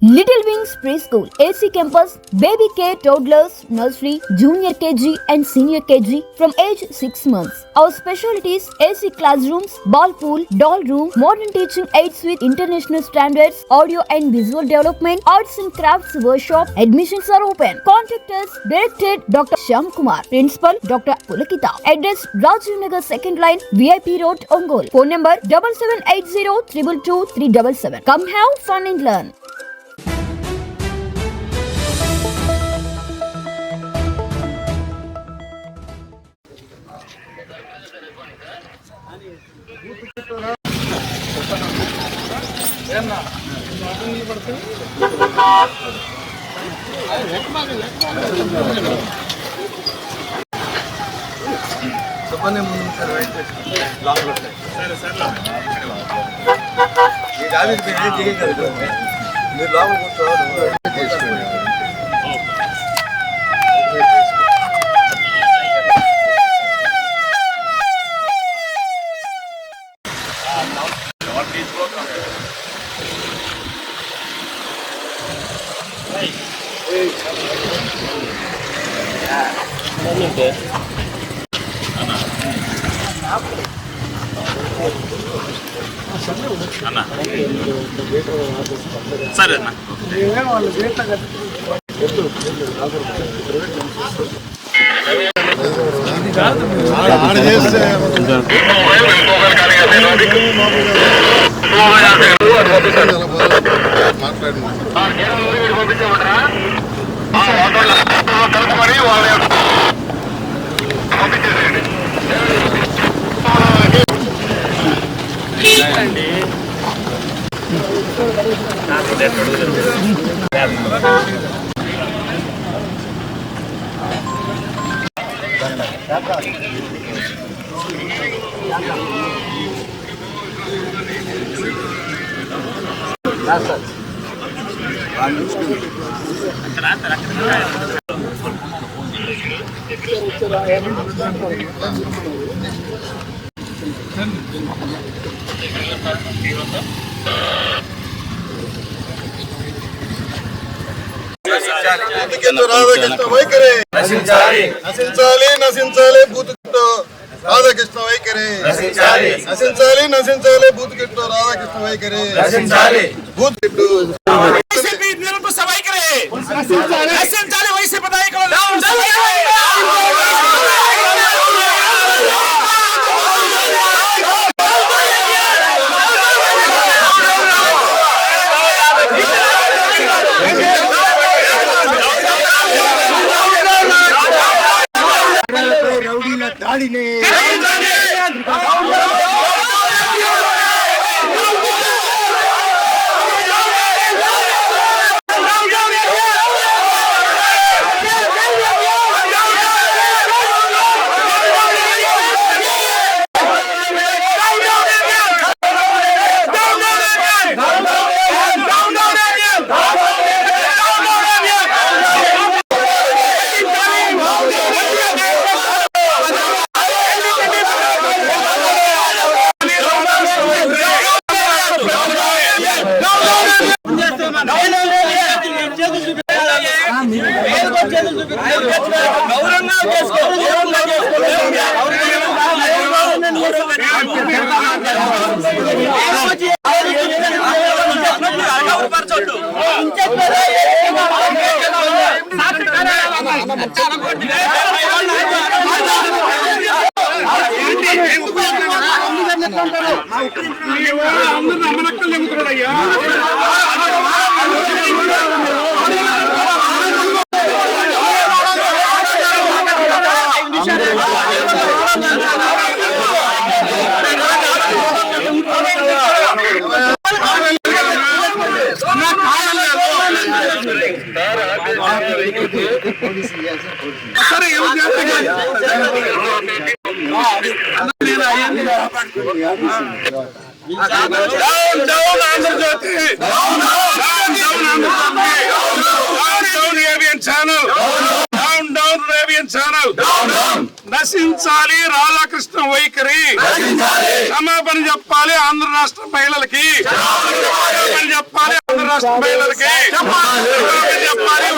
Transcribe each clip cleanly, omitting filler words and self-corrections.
Little Wings Preschool, AC Campus, Baby Care, Toddlers, Nursery, Junior KG and Senior KG from age 6 months. Our specialties: AC classrooms, ball pool, doll room, modern teaching aids with international standards, audio and visual development, arts and crafts workshop. Admissions are open. Contact us. Directed Dr. Shyam Kumar. Principal Dr. Pulakita. Address: Rajiv Nagar 2nd line, VIP Road, Ongole. Phone number 7780 222 377. Come have fun and learn. చెప్పండి ముందు sir right లాంగ్లో సరే sir ఈ office మీరు ఏం చేయగలరు మీరు long కూర్చోవాలి చేసుకోండి సరే అన్న రాధాకృష్ణ వైఖరి నశించాలి నశించాలి బూతుకిట్టు రాధాకృష్ణ వైఖరి నశించాలి నశించాలి బూతుకిట్టు రాధాకృష్ణ వైఖరి నశించాలి బూతుకిట్టు నిరంకుశ వైఖరి నశించాలి వైసీపీ నాయకులు దాడిని నశించాలి రాధాకృష్ణ వైఖరి, క్షమాపణ చెప్పాలి ఆంధ్ర రాష్ట్ర మహిళలకి, క్షమాపణ చెప్పాలి ఆంధ్ర రాష్ట్ర మహిళలకి, క్షమాపణ చెప్పాలి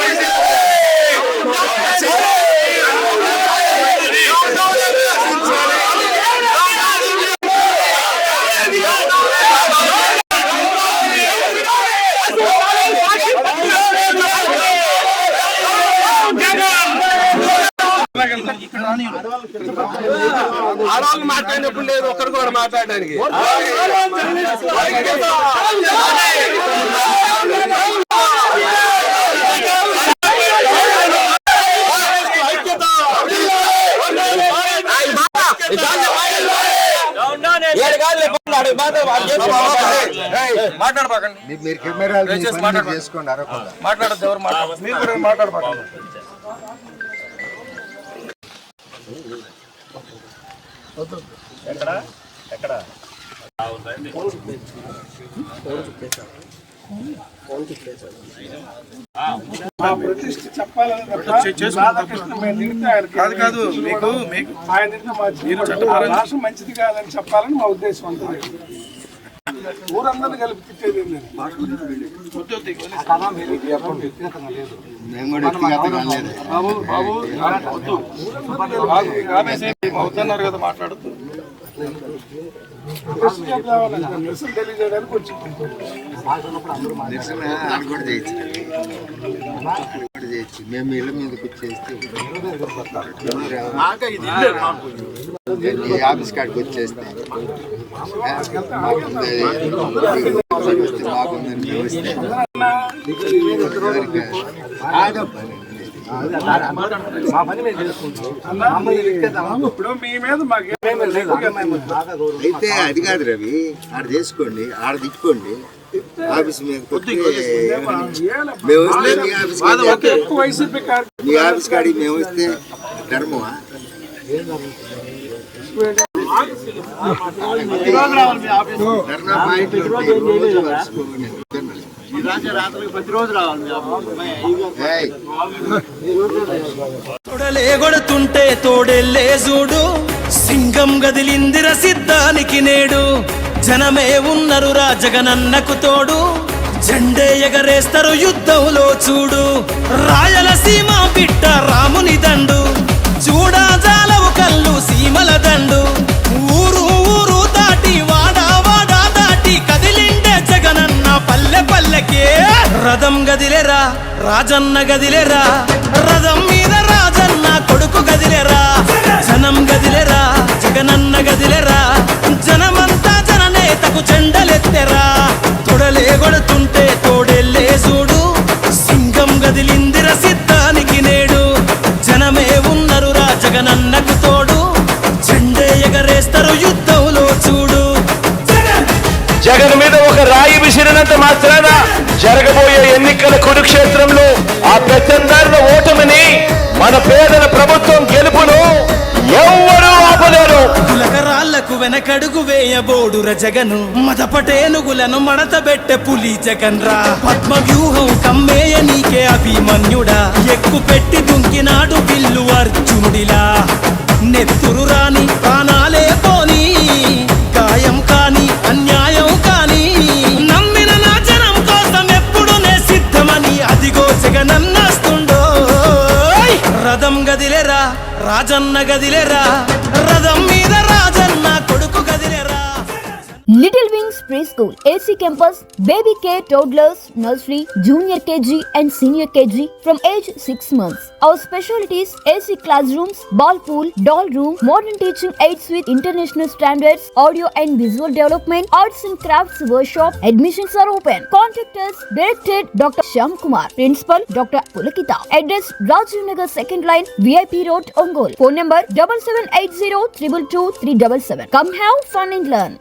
ఆడవాళ్ళు మాట్లాడినప్పుడు లేదు ఒక్కరు కూడా మాట్లాడడానికి. మీరు కెమెరాలు చేసుకోండి, మాట్లాడద్దు ఎవరు మీరు కూడా మాట్లాడబాకండి. ప్రతిష్ఠ చెప్పాలని కాదు మీకు ఆయన రాష్ట్రం మంచిది కాదని చెప్పాలని మా ఉద్దేశం అంతా. ఊరందరినీ కలిపి తిట్టేది అవుతున్నారు కదా మాట్లాడుతూ నిరసన తెలియజేయడానికి వచ్చి మేము ఇళ్ళ మీదకి వచ్చేస్తే ఆఫీస్ కాడికి వచ్చేస్తే మాకుందని వస్తే అయితే అది కాదు రవి, ఆడ చేసుకోండి, ఆడ తిట్టుకోండి. ఆఫీస్ మీద మేము వస్తే మీ ఆఫీస్ కాడికి మేము వస్తే ధర్మమా? తొడలేగొడుతుంటే తోడెల్లే చూడు, సింగం గదిలిందిర సిద్ధానికి నేడు. జనమే ఉన్నరురా జగనన్నకు తోడు, జెండే ఎగరేస్తారు యుద్ధంలో చూడు. రాయలసీమ బిడ్డ రాముని దండు, చూడా జాలవు కళ్ళు సీమల దండు. ఊరు ఊరు దాటి వాడా వాడా దాటి కదిలిండే జగనన్న పల్లె పల్లెకే. రథం గదిలేరా రాజన్న గదిలేరా, రథం మీద రాజన్న కొడుకు గదిలేరా. జనం గదిలేరా జగనన్న గదిలేరా, జనమంతా జననేతకు చెండలెత్తెరా. తొడలే కొడుతుంటే తోడెల్లే చూడు, సింగం గదిలిందిర సిద్ధానికి నేడు. జనమే ఉన్నరురా జగనన్నకు తోడు, జెండే ఎగరేస్తారు యుద్ధంలో చూడు. జగన్ మీద ఒక రాయి విసిరినంత మాత్రాన జరగబోయే ఎన్నికల కురుక్షేత్రంలో ఆ పెత్తందారుల ఓటమిని, మన పేదల ప్రభుత్వం గెలుపును ఎవ్వరూ ఆపలేరు. కులకరాళ్లకు వెనకడుగు వేయబోడుర జగను, మదపటేనుగులను మడతబెట్టె పులి జగన్ రా. పద్మ వ్యూహం కమ్మేయ నీకే అభిమన్యుడా, ఎక్కు పెట్టి దుంకినాడు బిల్లు అర్జునుడిలా. నెత్తురు రాని ప్రాణాలే పోని, గాయం కాని అన్యాయం కాని, నమ్మిన నా జనం కోసం ఎప్పుడు నే సిద్ధమని అదిగో జగనన్నస్తుండో. రథం గదిలేరా రాజన్న గదిలేరా, రథం మీద రాజన్న కొడుకు గదిలేరా. Little Wings Preschool, AC Campus, Baby Care, Toddlers, Nursery, Junior KG and Senior KG from age 6 months. Our specialties: AC classrooms, ball pool, doll room, modern teaching aids with international standards, audio and visual development, arts and crafts workshop. Admissions are open. Contact us. Directed Dr. Shyam Kumar, Principal Dr. Pulakita. Address: Rajiv Nagar 2nd line, VIP Road, Ongole. Phone number 7780 222 377. Come have fun and learn.